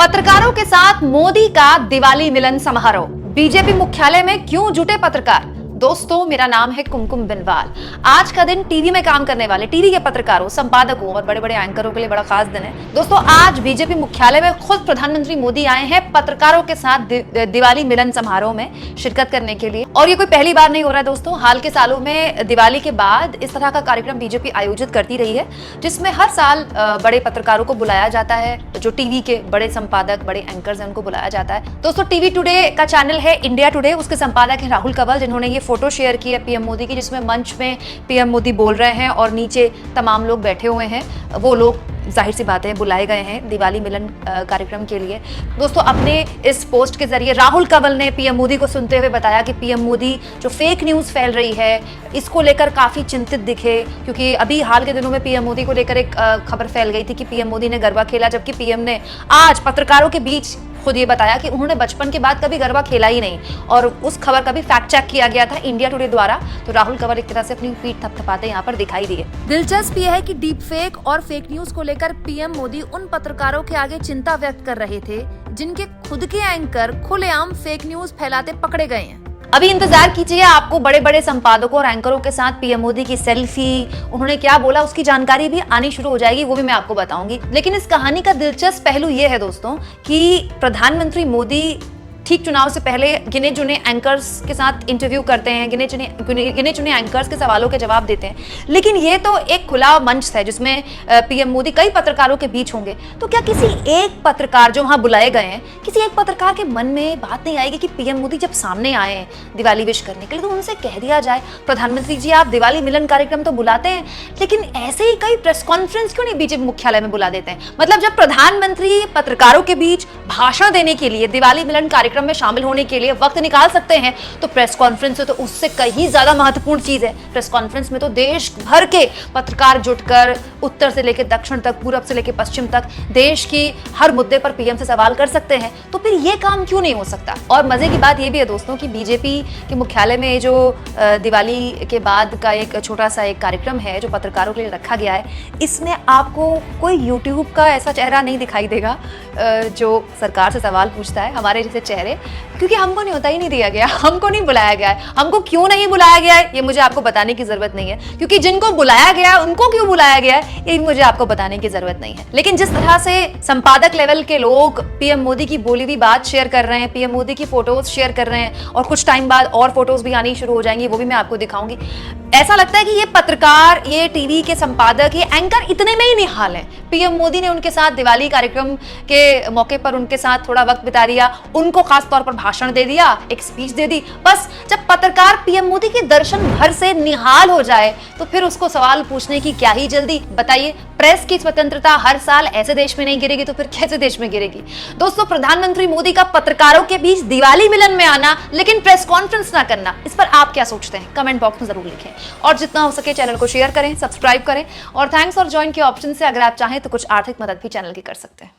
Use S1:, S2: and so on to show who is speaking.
S1: पत्रकारों के साथ मोदी का दिवाली मिलन समारोह। बीजेपी मुख्यालय में क्यों जुटे पत्रकार? दोस्तों, मेरा नाम है कुमकुम बिनवाल। आज का दिन टीवी में काम करने वाले टीवी के पत्रकारों, संपादकों और बड़े बड़े एंकरों के लिए बड़ा खास दिन है। दोस्तों, आज बीजेपी मुख्यालय में खुद प्रधानमंत्री मोदी आए हैं पत्रकारों के साथ दिवाली मिलन समारोह में शिरकत करने के लिए। और ये कोई पहली बार नहीं हो रहा है दोस्तों। हाल के सालों में दिवाली के बाद इस तरह का कार्यक्रम बीजेपी आयोजित करती रही है, जिसमें हर साल बड़े पत्रकारों को बुलाया जाता है। जो टीवी के बड़े संपादक, बड़े एंकर्स हैं, उनको बुलाया जाता है। दोस्तों, टीवी टुडे का चैनल है इंडिया टुडे, उसके संपादक है राहुल कंवल, जिन्होंने ये फोटो शेयर की है पीएम मोदी की, जिसमें मंच में पीएम मोदी बोल रहे हैं और नीचे तमाम लोग बैठे हुए हैं। वो लोग जाहिर सी बात है बुलाए गए हैं दिवाली मिलन कार्यक्रम के लिए। दोस्तों, अपने इस पोस्ट के जरिए राहुल कंवल ने पीएम मोदी को सुनते हुए बताया कि पीएम मोदी जो फेक न्यूज़ फैल रही है, इसको लेकर काफ़ी चिंतित दिखे, क्योंकि अभी हाल के दिनों में पीएम मोदी को लेकर एक खबर फैल गई थी कि पीएम मोदी ने गरबा खेला, जबकि पीएम ने आज पत्रकारों के बीच खुद ये बताया कि उन्होंने बचपन के बाद कभी गरबा खेला ही नहीं, और उस खबर का भी फैक्ट चेक किया गया था इंडिया टुडे द्वारा। तो राहुल कंवल एक तरह से अपनी पीठ थपथपाते यहाँ पर दिखाई दिए। दिलचस्प ये है कि डीप फेक और फेक न्यूज को लेकर पीएम मोदी उन पत्रकारों के आगे चिंता व्यक्त कर रहे थे जिनके खुद के एंकर खुलेआम फेक न्यूज फैलाते पकड़े गए हैं। अभी इंतजार कीजिए, आपको बड़े बड़े संपादकों और एंकरों के साथ पीएम मोदी की सेल्फी, उन्होंने क्या बोला उसकी जानकारी भी आनी शुरू हो जाएगी, वो भी मैं आपको बताऊंगी। लेकिन इस कहानी का दिलचस्प पहलू ये है दोस्तों कि प्रधानमंत्री मोदी ठीक चुनाव से पहले गिने चुने एंकर्स के साथ इंटरव्यू करते हैं, गिने चुने एंकर्स के सवालों के जवाब देते हैं। लेकिन ये तो एक खुला मंच है जिसमें पीएम मोदी कई पत्रकारों के बीच होंगे। तो क्या किसी एक पत्रकार जो वहां बुलाए गए हैं, किसी एक पत्रकार के मन में बात नहीं आएगी कि पीएम मोदी जब सामने आए दिवाली विश करने के लिए, तो उनसे कह दिया जाए, प्रधानमंत्री जी आप दिवाली मिलन कार्यक्रम तो बुलाते हैं, लेकिन ऐसे ही कई प्रेस कॉन्फ्रेंस क्यों नहीं बीजेपी मुख्यालय में बुला देते हैं? मतलब जब प्रधानमंत्री पत्रकारों के बीच भाषण देने के लिए, दिवाली मिलन कार्यक्रम में शामिल होने के लिए वक्त निकाल सकते हैं, तो प्रेस कॉन्फ्रेंस तो उससे कहीं ज्यादा महत्वपूर्ण चीज है। प्रेस कॉन्फ्रेंस में तो देश भर के पत्रकार जुटकर उत्तर से लेकर दक्षिण तक, पूरब से लेकर पश्चिम तक देश की हर मुद्दे पर पीएम से सवाल कर सकते हैं। तो फिर ये काम क्यों नहीं हो सकता? और मजे की बात ये भी है दोस्तों कि बीजेपी के मुख्यालय में जो दिवाली के बाद का एक छोटा सा एक कार्यक्रम है जो पत्रकारों के लिए रखा गया है, इसमें आपको कोई यूट्यूब का ऐसा चेहरा नहीं दिखाई देगा जो सरकार से सवाल पूछता है, हमारे जैसे चेहरे, क्योंकि हमको नहीं होता ही नहीं दिया गया, हमको नहीं बुलाया गया है। हमको क्यों नहीं बुलाया गया है ये मुझे आपको बताने की जरूरत नहीं है, क्योंकि जिनको बुलाया गया है उनको क्यों बुलाया गया है ये मुझे आपको बताने की जरूरत नहीं है। लेकिन जिस तरह से संपादक लेवल के लोग पीएम मोदी की बोली हुई बात शेयर कर रहे हैं, पीएम मोदी की फोटोज शेयर कर रहे हैं, और कुछ टाइम बाद और फोटोज भी आनी शुरू हो जाएंगी, वो भी मैं आपको दिखाऊंगी। ऐसा लगता है कि ये पत्रकार, ये टीवी के संपादक, ये एंकर इतने में ही निहाल हैं। पीएम मोदी ने उनके साथ दिवाली कार्यक्रम के मौके पर उनके साथ थोड़ा वक्त बिता दिया, उनको खास तौर पर भाषण दे दिया, एक स्पीच दे दी। बस जब पत्रकार पीएम मोदी के दर्शन भर से निहाल हो जाए तो फिर उसको सवाल पूछने की क्या ही जल्दी? बताइए, प्रेस की स्वतंत्रता हर साल ऐसे देश में नहीं गिरेगी तो फिर कैसे देश में गिरेगी? दोस्तों, प्रधानमंत्री मोदी का पत्रकारों के बीच दिवाली मिलन में आना लेकिन प्रेस कॉन्फ्रेंस ना करना, इस पर आप क्या सोचते हैं? कमेंट बॉक्स में जरूर लिखें, और जितना हो सके चैनल को शेयर करें, सब्सक्राइब करें, और थैंक्स और ज्वाइन के ऑप्शन से अगर आप चाहें तो कुछ आर्थिक मदद भी चैनल की कर सकते हैं।